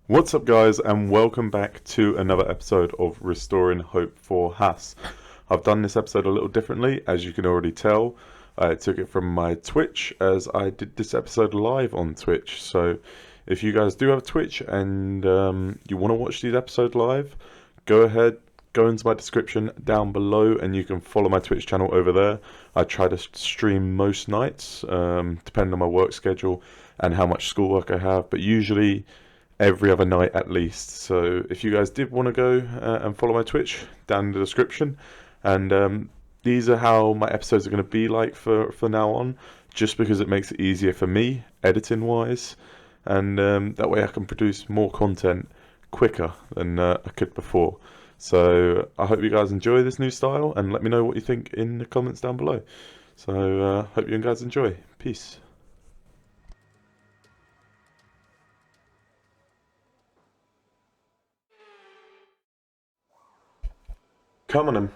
What's up, guys, and welcome back to another episode of Restoring Hope for Haas. I've done this episode a little differently, as you can already tell. I took it from my Twitch, as I did this episode live on Twitch. So if you guys do have Twitch and you want to watch these episodes live, go ahead, go into my description down below and you can follow my Twitch channel over there. I try to stream most nights, depending on my work schedule and how much schoolwork I have, but usually every other night at least. So if you guys did want to go and follow my Twitch, down in the description. And these are how my episodes are going to be like for now on, just because it makes it easier for me editing wise, and that way I can produce more content quicker than I could before. So I hope you guys enjoy this new style, and let me know what you think in the comments down below. So hope you guys enjoy. Peace. Come on in.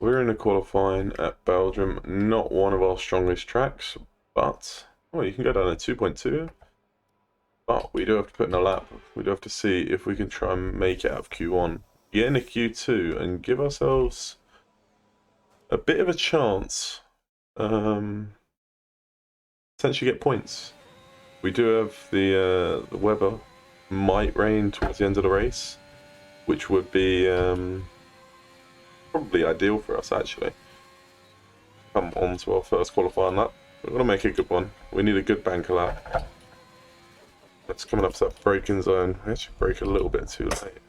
We're in a qualifying at Belgium, not one of our strongest tracks, but oh, you can go down to 2.2. But we do have to put in a lap. We do have to see if we can try and make it out of Q1, get into Q2, and give ourselves a bit of a chance. Potentially get points. We do have the weather might rain towards the end of the race, which would be probably ideal for us, actually. Come on to our first qualifying lap. We're going to make a good one. We need a good banker lap. It's coming up to that braking zone. I actually brake a little bit too late.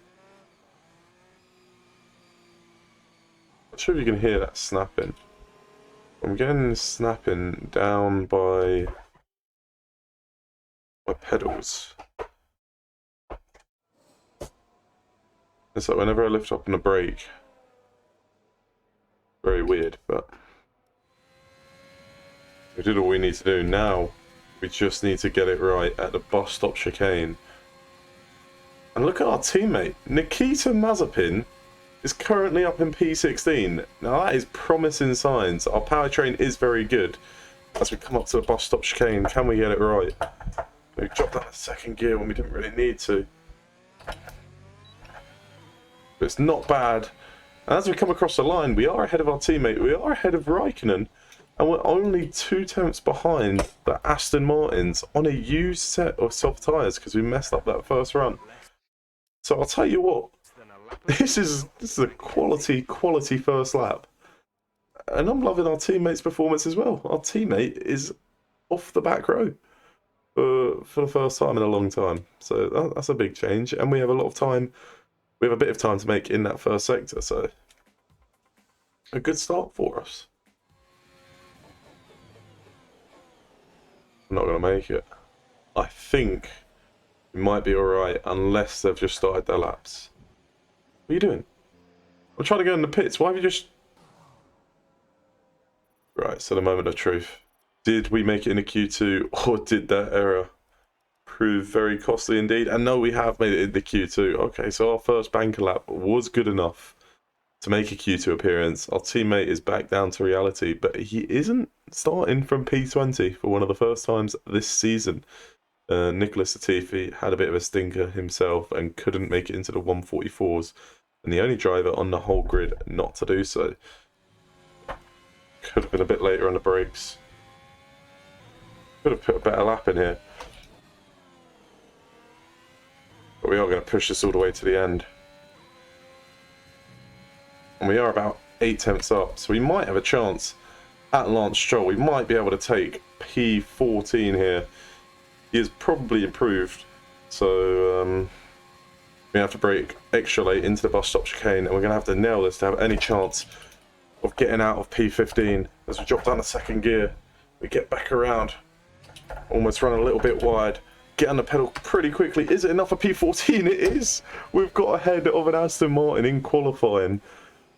Not sure if you can hear that snapping. I'm getting snapping down by my pedals. It's like whenever I lift up on the brake. Very weird, but we did all we need to do. Now we just need to get it right at the bus stop chicane. And look at our teammate. Nikita Mazepin is currently up in P16. Now that is promising signs. Our powertrain is very good. As we come up to the bus stop chicane, can we get it right? We dropped that second gear when we didn't really need to. But it's not bad. And as we come across the line, we are ahead of our teammate. We are ahead of Raikkonen. And we're only 2 tenths behind the Aston Martins on a used set of soft tyres because we messed up that first run. So I'll tell you what, this is a quality first lap. And I'm loving our teammate's performance as well. Our teammate is off the back row for the first time in a long time. So that's a big change. And we have a lot of time. We have a bit of time to make in that first sector, so a good start for us. I'm not going to make it. I think we might be alright unless they've just started their laps. What are you doing? I'm trying to go in the pits. Why have you just... Right, so the moment of truth. Did we make it into Q2 or did that error prove very costly indeed? And no, we have made it into Q2. Okay, so our first banker lap was good enough to make a Q2 appearance. Our teammate is back down to reality, but he isn't starting from P20 for one of the first times this season. Nicholas Latifi had a bit of a stinker himself and couldn't make it into the 144s, and the only driver on the whole grid not to do so. Could have been a bit later on the brakes. Could have put a better lap in here. But we are going to push this all the way to the end. And we are about 8 tenths up, so we might have a chance at Lance Stroll. We might be able to take P14 here. He has probably improved, so we have to brake extra late into the bus stop chicane, and we're going to have to nail this to have any chance of getting out of P15. As we drop down the second gear, we get back around, almost run a little bit wide. Get on the pedal pretty quickly. Is it enough for P14? It is. We've got ahead of an Aston Martin in qualifying.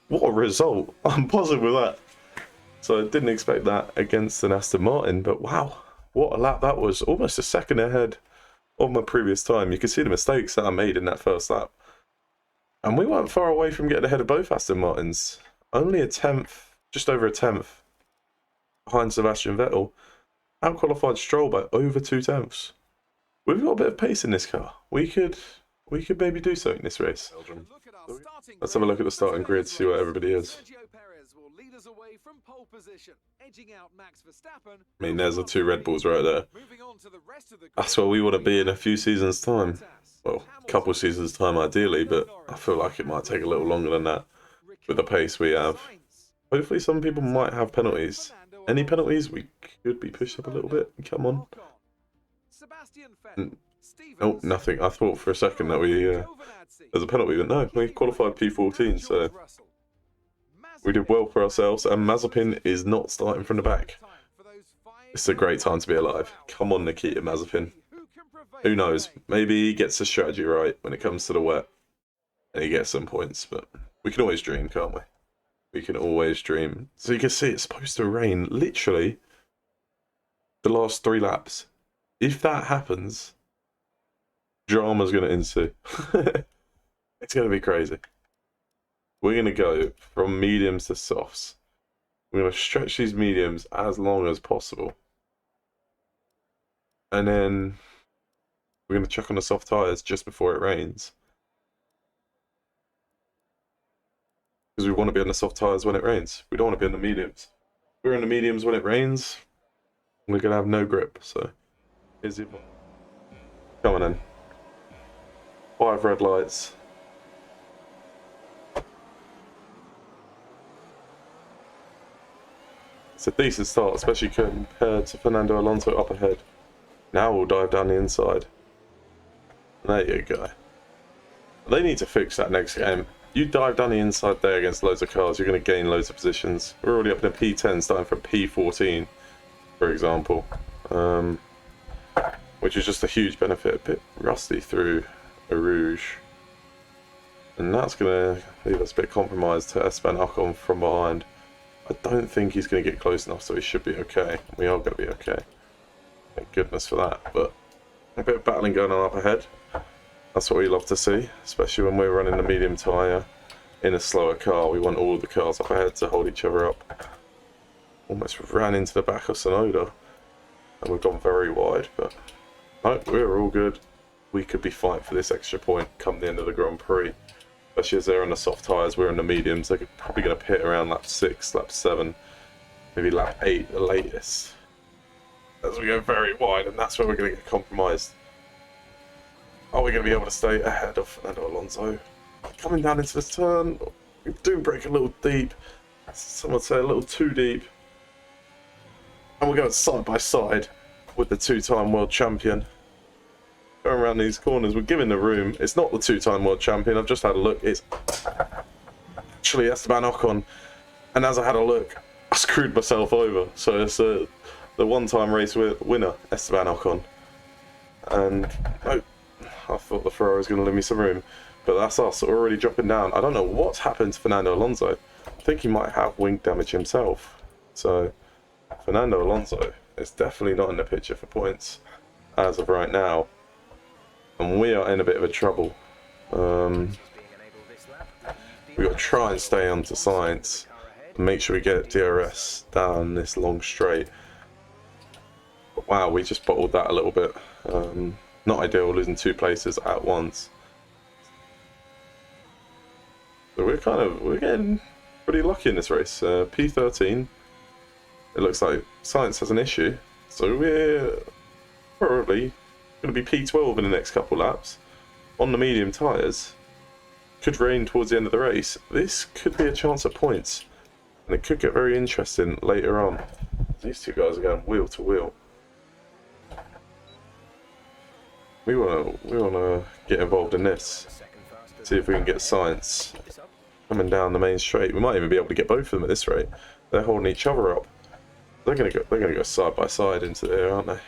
What a result. I'm positive with that. So I didn't expect that against an Aston Martin, but wow, what a lap that was. Almost a second ahead of my previous time. You can see the mistakes that I made in that first lap. And we weren't far away from getting ahead of both Aston Martins. Only a tenth, just over a tenth behind Sebastian Vettel. Out-qualified Stroll by over 2 tenths. We've got a bit of pace in this car. We could maybe do something in this race. Let's have a look at the starting grid, see what everybody is. I mean, there's the 2 Red Bulls right there. That's where we want to be in a few seasons' time. Well, a couple seasons' time ideally, but I feel like it might take a little longer than that with the pace we have. Hopefully some people might have penalties. Any penalties? We could be pushed up a little bit. Come on. Nope, nothing. I thought for a second that there's a penalty, but no, we qualified P14, so we did well for ourselves, and Mazepin is not starting from the back. It's a great time to be alive. Come on, Nikita Mazepin. Who knows? Maybe he gets the strategy right when it comes to the wet, and he gets some points, but we can always dream, can't we? We can always dream. So you can see it's supposed to rain literally the last 3 laps. If that happens, drama's going to ensue. It's going to be crazy. We're going to go from mediums to softs. We're going to stretch these mediums as long as possible. And then we're going to chuck on the soft tyres just before it rains. Because we want to be on the soft tyres when it rains. We don't want to be on the mediums. If we're in the mediums when it rains, we're going to have no grip. So, here's it. Come on in. 5 red lights. It's a decent start, especially compared to Fernando Alonso up ahead. Now we'll dive down the inside. There you go. They need to fix that next game. You dive down the inside there against loads of cars, you're going to gain loads of positions. We're already up in a P10, starting from P14, for example. Which is just a huge benefit. A bit rusty through a Rouge. And that's going to leave us a bit compromised to Esteban Ocon from behind. I don't think he's going to get close enough, so he should be okay. We are going to be okay. Thank goodness for that. But a bit of battling going on up ahead. That's what we love to see, especially when we're running the medium tyre in a slower car. We want all the cars up ahead to hold each other up. Almost ran into the back of Sonoda, and we've gone very wide, but no, we're all good. We could be fighting for this extra point come the end of the Grand Prix. Especially as they're on the soft tyres, we're in the mediums. They're probably going to pit around lap 6, lap 7, maybe lap 8 at the latest. As we go very wide, and that's where we're going to get compromised. Are we going to be able to stay ahead of Fernando Alonso? Coming down into this turn, we do break a little deep. Some would say a little too deep. And we're going side by side with the 2-time world champion. Going around these corners, we're giving the room. It's not the 2-time world champion. I've just had a look. It's actually Esteban Ocon. And as I had a look, I screwed myself over. So it's the 1-time race winner, Esteban Ocon. And I thought the Ferrari was going to leave me some room. But that's us already dropping down. I don't know what's happened to Fernando Alonso. I think he might have wing damage himself. So Fernando Alonso is definitely not in the picture for points as of right now. And we are in a bit of a trouble. We've got to try and stay onto science and make sure we get DRS down this long straight. But wow, we just bottled that a little bit. Not ideal, losing 2 places at once. So we're getting pretty lucky in this race. P13. It looks like science has an issue. So we're probably going to be P12 in the next couple laps on the medium tyres. Could rain towards the end of the race. This could be a chance at points, and it could get very interesting later on. These 2 guys are going wheel to wheel. We want to get involved in this. See if we can get science coming down the main straight. We might even be able to get both of them at this rate. They're holding each other up. They're gonna go side by side into there, aren't they?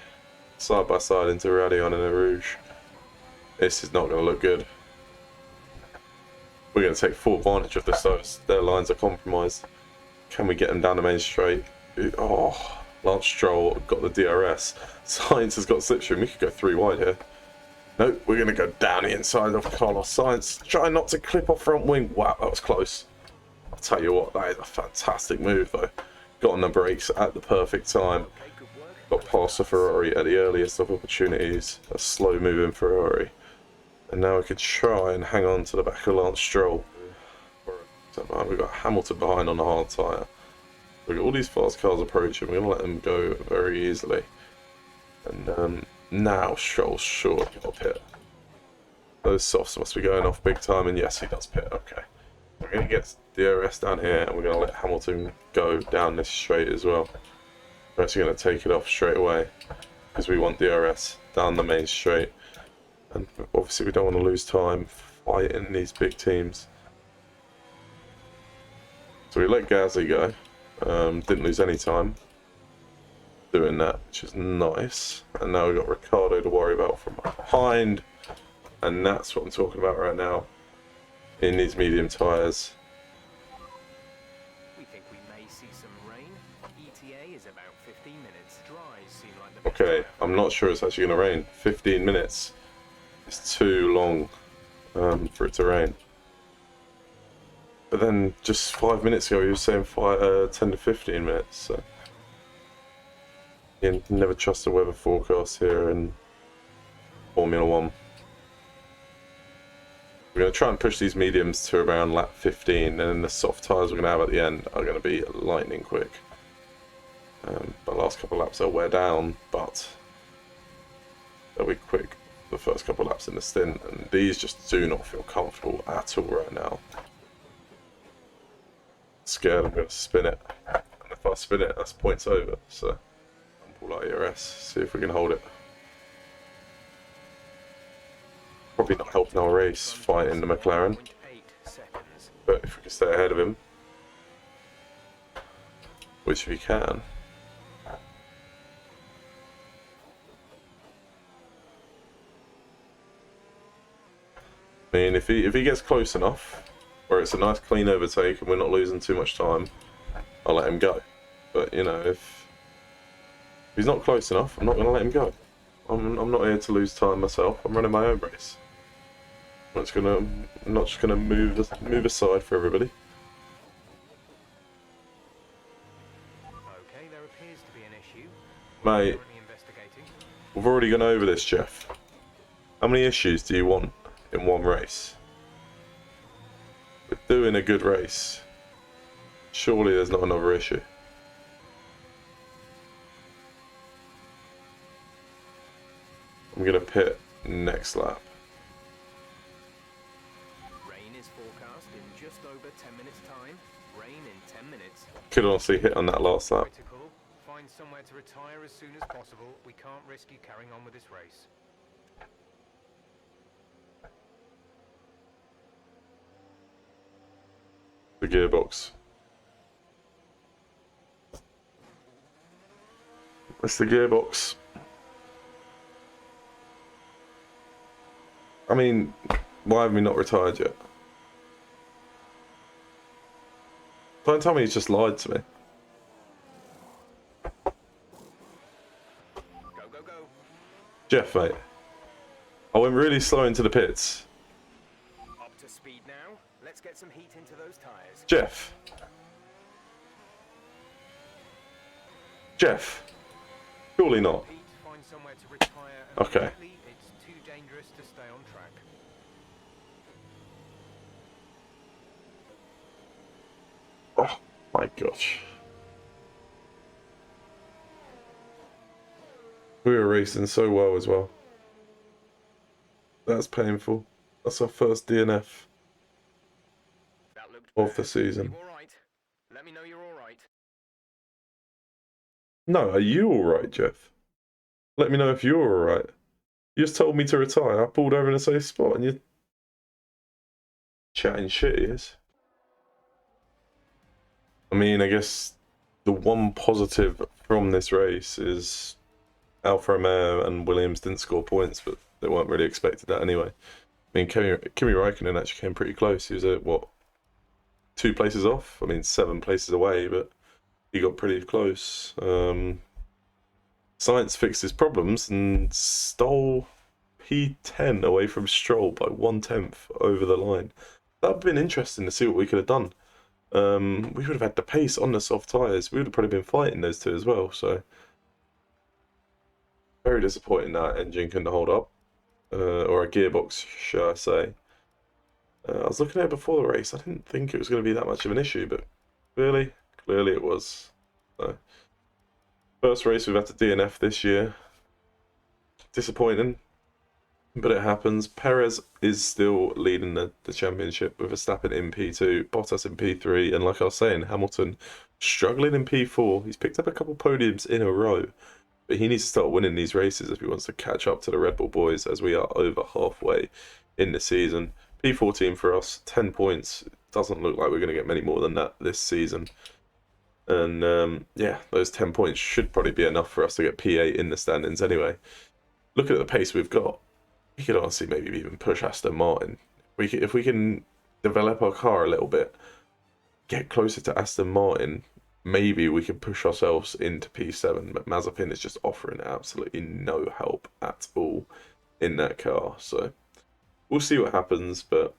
Side by side into Radion and a Rouge. This is not going to look good. We're going to take full advantage of this though. Their lines are compromised. Can we get them down the main straight? Oh, Lance Stroll got the DRS. Sainz has got slipstream. We could go 3 wide here. Nope, we're going to go down the inside of Carlos Sainz. Try not to clip off front wing. Wow, that was close. I'll tell you what, that is a fantastic move though. Got on the brakes at the perfect time. got past the Ferrari at the earliest of opportunities, a slow-moving Ferrari. And now we could try and hang on to the back of Lance Stroll. We've got Hamilton behind on the hard tyre. We've got all these fast cars approaching, we're going to let them go very easily. And now Stroll's sure to get pit. Those softs must be going off big time, and yes, he does pit, okay. We're going to get DRS down here, and we're going to let Hamilton go down this straight as well. We're actually going to take it off straight away, because we want DRS down the main straight. And obviously we don't want to lose time fighting these big teams. So we let Gasly go, didn't lose any time doing that, which is nice. And now we've got Ricciardo to worry about from behind. And that's what I'm talking about right now in these medium tyres. We think we may see some rain. ETA is about 15 minutes. Dries seem like the Okay, I'm not sure it's actually going to rain. 15 minutes is too long for it to rain. But then just 5 minutes ago, he was saying 10 to 15 minutes. So you never trust the weather forecast here in Formula 1. We're going to try and push these mediums to around lap 15, and then the soft tyres we're going to have at the end are going to be lightning quick. The last couple of laps they'll wear down, but they'll be quick the first couple of laps in the stint, and these just do not feel comfortable at all right now. Scared I'm going to spin it, and if I spin it, that's points over, so I'll pull out ERS, see if we can hold it. Probably not helping our race fighting the McLaren, but if we can stay ahead of him, which we can. I mean, if he gets close enough, where it's a nice clean overtake and we're not losing too much time, I'll let him go. But you know, if he's not close enough, I'm not going to let him go. I'm not here to lose time myself. I'm running my own race. I'm not just gonna move aside for everybody. Okay, there appears to be an issue. Mate, we've already gone over this, Jeff. How many issues do you want in one race? We're doing a good race. Surely there's not another issue. I'm gonna pit next lap. Rain is forecast in just over 10 minutes time. Rain in 10 minutes. Could honestly hit on that last lap. Critical. Find somewhere to retire as soon as possible. We can't risk you carrying on with this race. The gearbox. It's the gearbox. I mean, why have we not retired yet? Don't tell me he's just lied to me. Go, go, go. Jeff, mate. I went really slow into the pits. Up to speed now. Let's get some heat into those tires. Jeff. Jeff. Surely not. Pete, find somewhere to retire Okay. immediately. It's too dangerous to stay on track. Oh my gosh. We were racing so well as well. That's painful. That's our first DNF That looked of the bad. season. You all right? Let me know you're all right. No, are you alright, Jeff? Let me know if you're alright. You just told me to retire. I pulled over in a safe spot and you're chatting shit, yes? I mean, I guess the one positive from this race is Alfa Romeo and Williams didn't score points, but they weren't really expected that anyway. I mean, Kimi Raikkonen actually came pretty close. He was at, what, 2 places off? I mean, 7 places away, but he got pretty close. Science fixed his problems and stole P10 away from Stroll by 1/10 over the line. That would have been interesting to see what we could have done. We would have had the pace on the soft tyres. We would have probably been fighting those two as well. So Very disappointing that engine couldn't hold up, or a gearbox, should I say. I was looking at it before the race. I didn't think it was going to be that much of an issue, but clearly it was. So, first race we've had to DNF this year. Disappointing, but it happens. Perez is still leading the championship with Verstappen in P2, Bottas in P3, and like I was saying, Hamilton struggling in P4. He's picked up a couple podiums in a row, but he needs to start winning these races if he wants to catch up to the Red Bull boys, as we are over halfway in the season. P14 for us, 10 points. Doesn't look like we're going to get many more than that this season. And yeah, those 10 points should probably be enough for us to get P8 in the standings anyway. Looking at the pace we've got, we could honestly maybe even push Aston Martin. If we can develop our car a little bit, get closer to Aston Martin, maybe we can push ourselves into P7. But Mazepin is just offering absolutely no help at all in that car. So we'll see what happens. But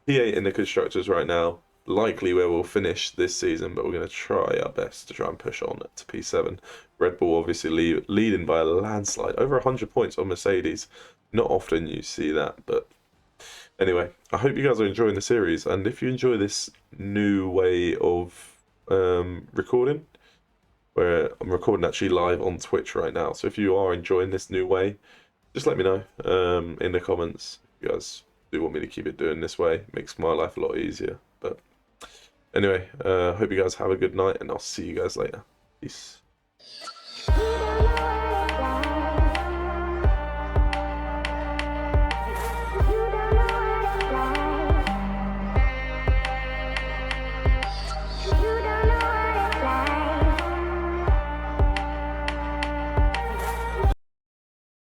P8 in the constructors right now, likely where we'll finish this season, but we're going to try our best to try and push on to P7. Red Bull obviously leading by a landslide, over 100 points on Mercedes. Not often you see that, but anyway, I hope you guys are enjoying the series, and if you enjoy this new way of recording, where I'm recording actually live on Twitch right now, so if you are enjoying this new way, just let me know in the comments. If you guys do want me to keep it doing this way, it makes my life a lot easier. But anyway, hope you guys have a good night, and I'll see you guys later. Peace.